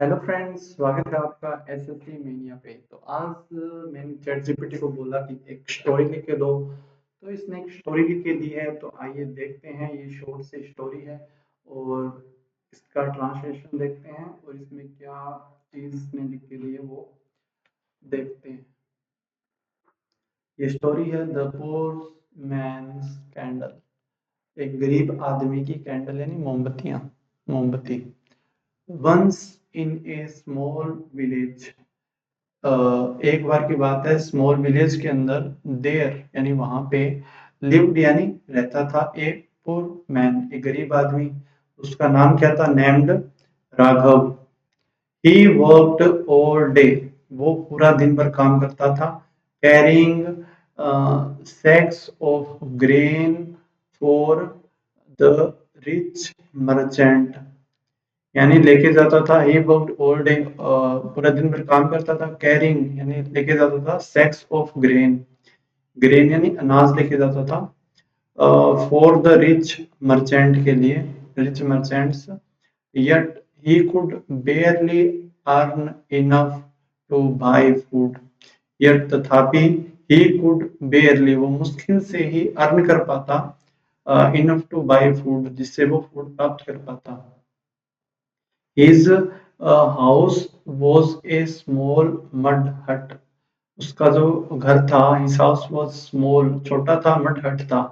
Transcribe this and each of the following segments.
Hello friends, स्वागत है आपका एसएससी मेनिया पे। तो आज मैंने चैट जीपीटी को बोला कि एक स्टोरी लिख के दो। तो इसने एक स्टोरी लिख के दी है, तो आइए देखते हैं। ये शॉर्ट सी स्टोरी है और इसका ट्रांसलेशन देखते हैं और इसमें क्या चीज़ इसने लिख के दी है वो देखते हैं। ये स्टोरी है द पुअर मैन्स कैंडल। एक गरीब आदमी की कैंडल यानी मोमबत्ती। Once in a small village, एक बार की बात है, स्मॉल विलेज के अंदर देयर यानी वहां पे लिव्ड यानी रहता था एक पुअर मैन, एक गरीब आदमी। उसका नाम क्या था? Named Raghav. He worked all day, वो पूरा दिन भर काम करता था। Carrying sacks of grain for the rich merchant, यानी लेके जाता था। ही वर्कड ऑल डे, पूरा दिन भर काम करता था। कैरिंग यानी लेके जाता था। सैक्स ऑफ ग्रेन, ग्रेन यानी अनाज लेके जाता था। फॉर द रिच मर्चेंट, के लिए, rich merchants. Yet he could barely earn enough to buy food, yet तथापि ही कुड बेयरली, वो मुश्किल से ही अर्न कर पाता, इनफ टू बाय फूड, जिससे वो फूड प्राप्त कर पाता। His house was a small mud hut. उसका जो घर था, his house was small, छोटा था, mud hut था,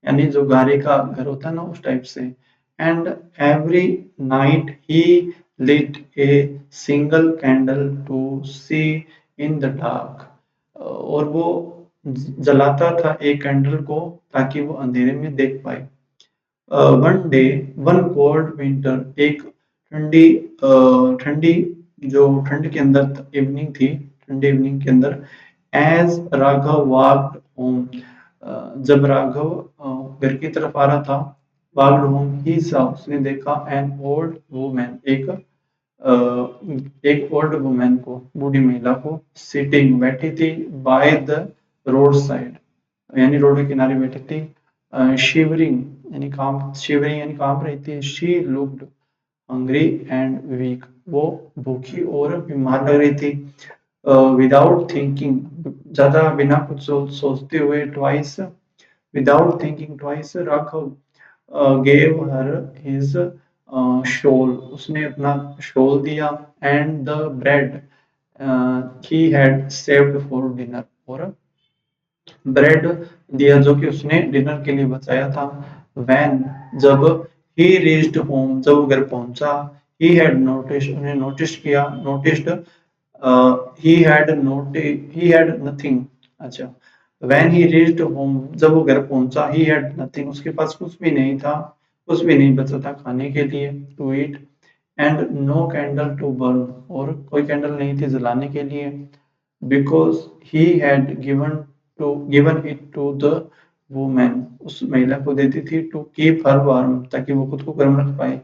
यानी जो गारे का घर होता है ना, उस टाइप से। And every night he lit a single candle to see in the dark. और वो जलाता था एक कैंडल को ताकि वो अंधेरे में देख पाए। One day, one cold winter, एक ठंडी ठंडी जो ठंड के अंदर इवनिंग थी, ठंडी इवनिंग के अंदर। एज राघव वॉक्ड होम, जब राघव घर की तरफ आ रहा था, वॉक्ड होम, ही सा, उसने देखा एन ओल्ड वुमन, एक ओल्ड वुमन को, बूढ़ी महिला को, सिटिंग, बैठी थी, बाय द रोड साइड, यानी रोड के किनारे बैठी थी। शिवरिंग यानी काम, शिवरिंग यानी कांप रही थी। She looked hungry and weak, वो भूखी और बीमार लग रही थी। विदाउट थिंकिंग, ज्यादा बिना कुछ सोचते हुए, twice, without thinking twice, Raghav gave her his shawl, उसने अपना शोल दिया। And the bread he had saved for dinner, और ब्रेड दिया जो कि उसने डिनर के लिए बचाया था। वैन, जब, ही रीच्ड होम, जब वो घर पहुंचा, ही हैड नोटिस, उन्हें नोटिस किया, नोटिस्ड, ही हैड नथिंग, अच्छा। वैन ही रीच्ड होम, जब वो घर पहुंचा, ही हैड नथिंग, उसके पास कुछ भी नहीं था, कुछ भी नहीं बचा था खाने के लिए, to eat. And no candle to burn, और कोई कैंडल नहीं थी जलाने के लिए। Because he had given it to the women, उस महिला को देती थी, टू कीप हर वार्म, ताकि वो खुद को गर्म रख पाए।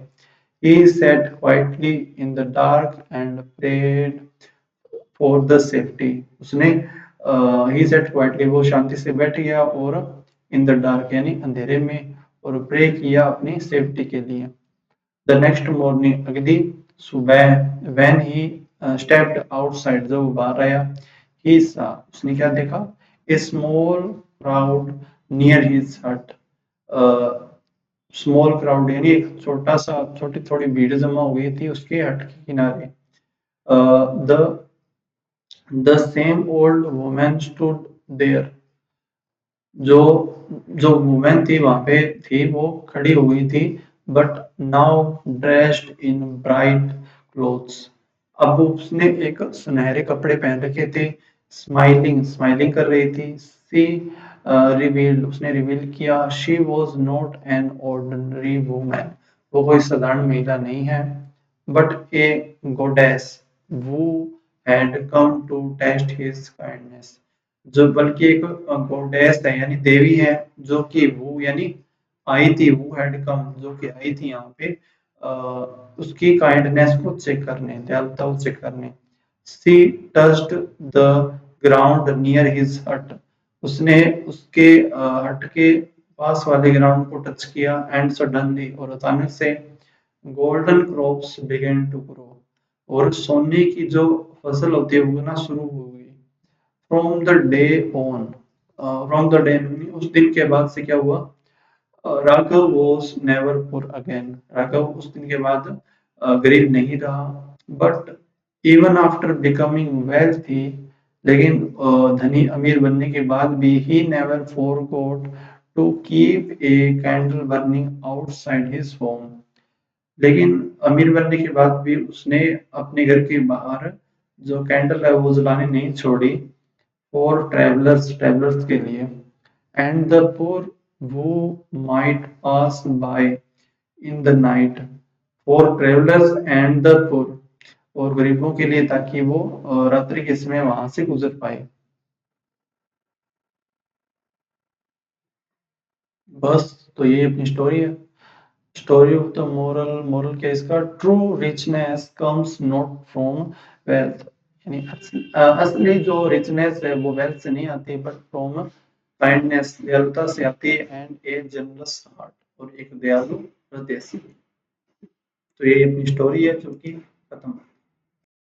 ही sat quietly in the dark and prayed for the safety, उसने ही sat quietly, वो शांति से बैठ गया, और इन द डार्क यानी अंधेरे में, और प्रे किया अपनी सेफ्टी के लिए। द नेक्स्ट मॉर्निंग, अगली सुबह, व्हेन ही स्टेप्ड आउटसाइड, जब वो बाहर आया, ही सा, उसने क्या देखा? ए स्मॉल क्राउड नियर हिज हट, स्मॉल क्राउड यानी एक छोटा सा, छोटी थोड़ी भीड़ जमा हो गई थी उसके हट के किनारे। The the same old woman stood there, जो जो वुमेन थी वहां पे थी, वो खड़ी हो गई थी। But now dressed in bright clothes, अब उसने एक सुनहरे कपड़े पहन रखे थे। स्माइलिंग, स्माइलिंग कर रही थी। सी रिवील्ड, उसने रिवील किया, she was not an ordinary woman, वो कोई साधारण महिला नहीं है। But A गोडेस who had come to test his kindness, जो बल्कि एक गॉडेस है यानी देवी है, जो कि वो यानी आई थी, वो हैड कम, जो कि आई थी यहाँ पे उसकी काइंडनेस को चेक करने, दयालुता को चेक करने। She touched the ground near his hut, उसने उसके हट के पास वाले ग्राउंड को टच किया। एंड सडनली, और अचानक से, golden crops began to grow, और सोने की जो फसल होती है उगना शुरू हो गई। From the day on, from the day उस दिन के बाद से क्या हुआ, Raghav was never poor again, Raghav उस दिन के बाद गरीब नहीं रहा। But even after becoming wealthy, लेकिन धनी अमीर बनने के बाद भी he never forgot to keep a candle burning outside his home. लेकिन अमीर बनने के बाद भी उसने अपने घर के बाहर जो कैंडल है वो जलानी नहीं छोड़ी, फॉर ट्रेवलर्स, ट्रेवलर्स के लिए, and the poor who might pass by in the night, for travellers and the poor, और गरीबों के लिए ताकि वो रात्रि के समय वहां से गुजर पाए। बस, तो ये अपनी स्टोरी है। Story of the moral, moral क्या है इसका, true richness comes not from wealth, यानी असली जो रिचनेस है वो वेल्थ से नहीं आती बट फ्रॉम काइंडनेस, दयालुता से आती है, एंड ए जनरस हार्ट, और एक दयालु हृदय से। तो ये अपनी स्टोरी है जो कि